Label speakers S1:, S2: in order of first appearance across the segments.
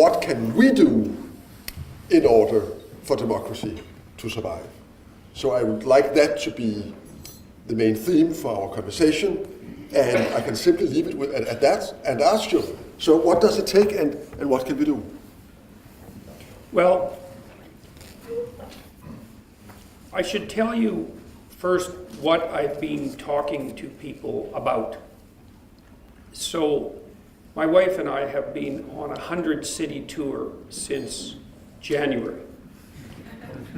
S1: what can we do in order for democracy to survive? So I would like that to be the main theme for our conversation, and I can simply leave it at that and ask you, so what does it take and what can we do?
S2: Well, I should tell you first what I've been talking to people about. So my wife and I have been on a 100-city tour since January.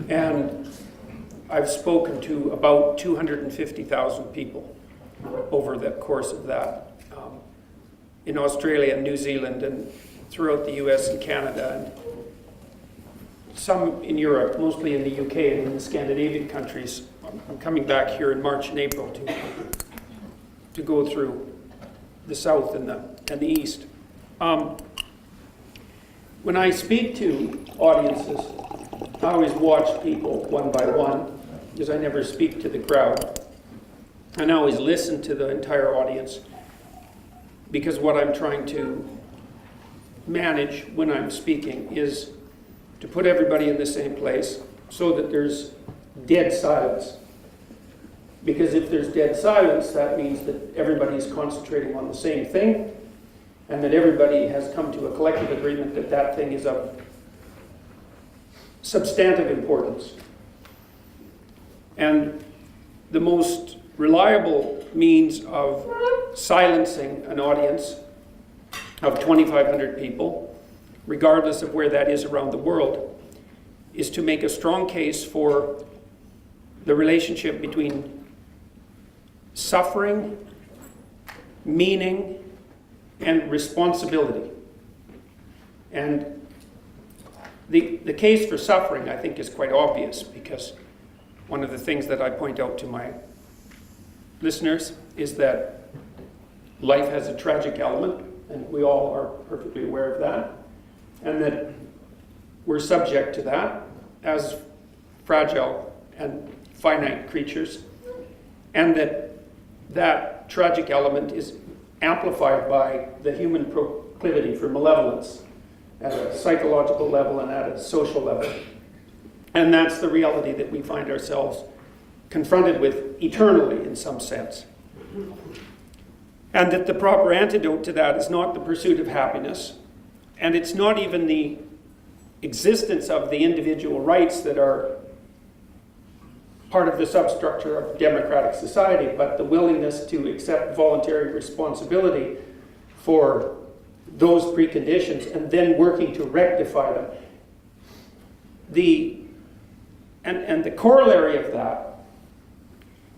S2: And I've spoken to about 250,000 people over the course of that, in Australia and New Zealand and throughout the US and Canada, and some in Europe, mostly in the UK and in the Scandinavian countries. I'm coming back here in March and April to go through the South and the East. When I speak to audiences, I always watch people one by one, because I never speak to the crowd. And I always listen to the entire audience, because what I'm trying to manage when I'm speaking is to put everybody in the same place so that there's dead silence. Because if there's dead silence, that means that everybody's concentrating on the same thing, and that everybody has come to a collective agreement that that thing is of substantive importance. And the most reliable means of silencing an audience of 2,500 people, regardless of where that is around the world, is to make a strong case for the relationship between suffering, meaning, and responsibility. And the case for suffering, I think, is quite obvious, because one of the things that I point out to my listeners is that life has a tragic element, and we all are perfectly aware of that, and that we're subject to that as fragile and finite creatures, and that tragic element is amplified by the human proclivity for malevolence at a psychological level and at a social level. And that's the reality that we find ourselves confronted with eternally, in some sense. And that the proper antidote to that is not the pursuit of happiness, and it's not even the existence of the individual rights that are part of the substructure of democratic society, but the willingness to accept voluntary responsibility for those preconditions and then working to rectify them. And the corollary of that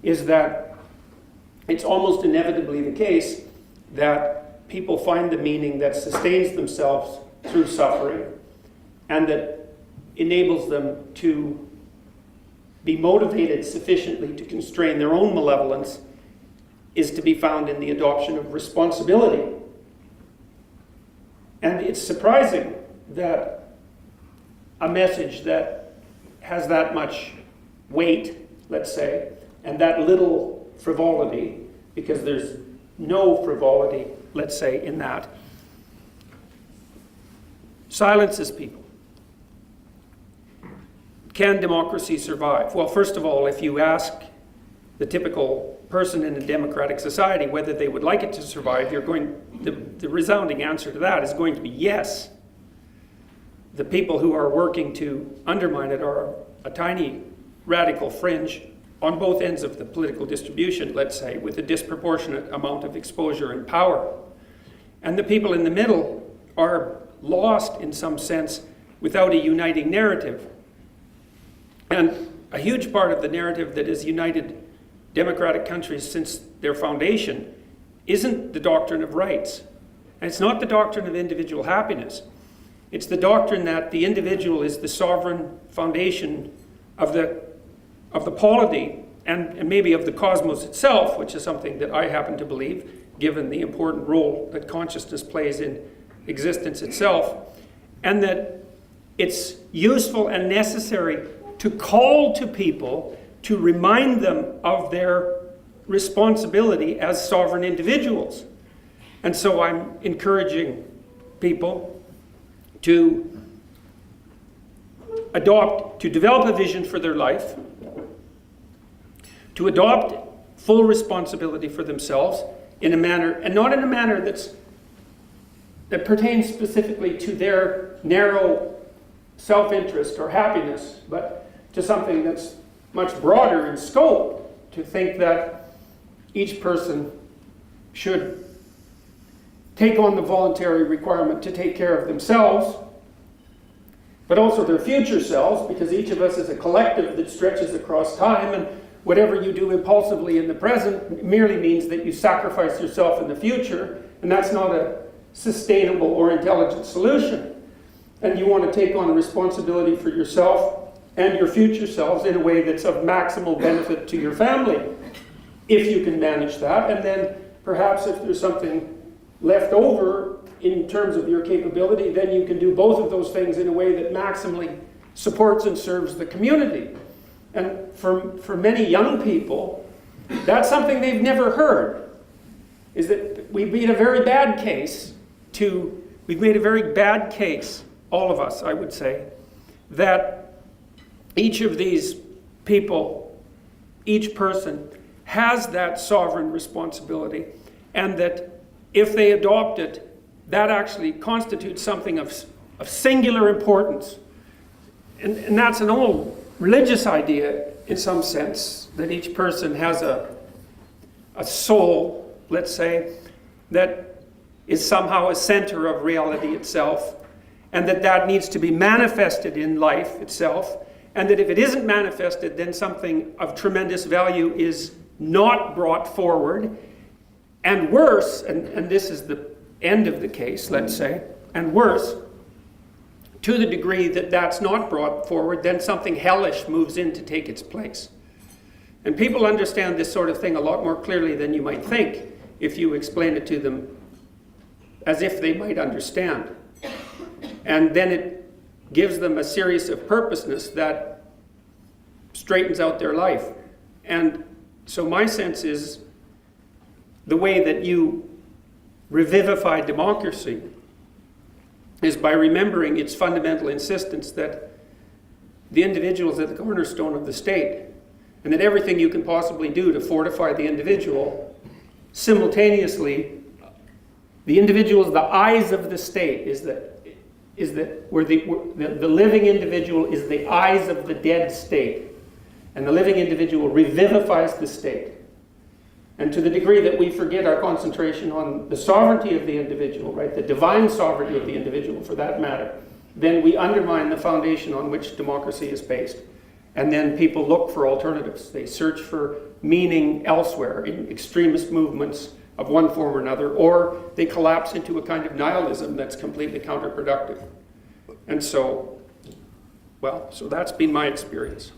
S2: is that it's almost inevitably the case that people find the meaning that sustains themselves through suffering and that enables them to be motivated sufficiently to constrain their own malevolence is to be found in the adoption of responsibility. And it's surprising that a message that has that much weight, let's say, and that little frivolity, because there's no frivolity, let's say, in that, silences people. Can democracy survive? Well, first of all, if you ask the typical person in a democratic society whether they would like it to survive, the resounding answer to that is going to be yes. The people who are working to undermine it are a tiny radical fringe on both ends of the political distribution, let's say, with a disproportionate amount of exposure and power. And the people in the middle are lost, in some sense, without a uniting narrative. And a huge part of the narrative that has united democratic countries since their foundation isn't the doctrine of rights. And it's not the doctrine of individual happiness. It's the doctrine that the individual is the sovereign foundation of the polity and maybe of the cosmos itself, which is something that I happen to believe, given the important role that consciousness plays in existence itself, and that it's useful and necessary to call to people to remind them of their responsibility as sovereign individuals. And so I'm encouraging people to develop a vision for their life, to adopt full responsibility for themselves in a manner, and not in a manner that pertains specifically to their narrow self-interest or happiness, but to something that's much broader in scope, to think that each person should take on the voluntary requirement to take care of themselves, but also their future selves, because each of us is a collective that stretches across time, and whatever you do impulsively in the present merely means that you sacrifice yourself in the future, and that's not a sustainable or intelligent solution. And you want to take on responsibility for yourself and your future selves in a way that's of maximal benefit to your family, if you can manage that. And then perhaps if there's something left over in terms of your capability, then you can do both of those things in a way that maximally supports and serves the community. And for many young people, that's something they've never heard, is that we've made a very bad case, all of us, I would say, that each of these people, each person, has that sovereign responsibility, and that if they adopt it, that actually constitutes something of singular importance. And that's an old religious idea, in some sense, that each person has a soul, let's say, that is somehow a center of reality itself, and that needs to be manifested in life itself, and that if it isn't manifested, then something of tremendous value is not brought forward, and worse, and this is the end of the case, let's say, and worse, to the degree that that's not brought forward, then something hellish moves in to take its place. And people understand this sort of thing a lot more clearly than you might think if you explain it to them as if they might understand. And then it gives them a series of purposeness that straightens out their life. And so my sense is the way that you revivify democracy is by remembering its fundamental insistence that the individual is at the cornerstone of the state, and that everything you can possibly do to fortify the individual, simultaneously, the individual is the eyes of the state, where the living individual is the eyes of the dead state, and the living individual revivifies the state. And to the degree that we forget our concentration on the sovereignty of the individual, right, the divine sovereignty of the individual for that matter, then we undermine the foundation on which democracy is based. And then people look for alternatives. They search for meaning elsewhere in extremist movements of one form or another, or they collapse into a kind of nihilism that's completely counterproductive. And so that's been my experience.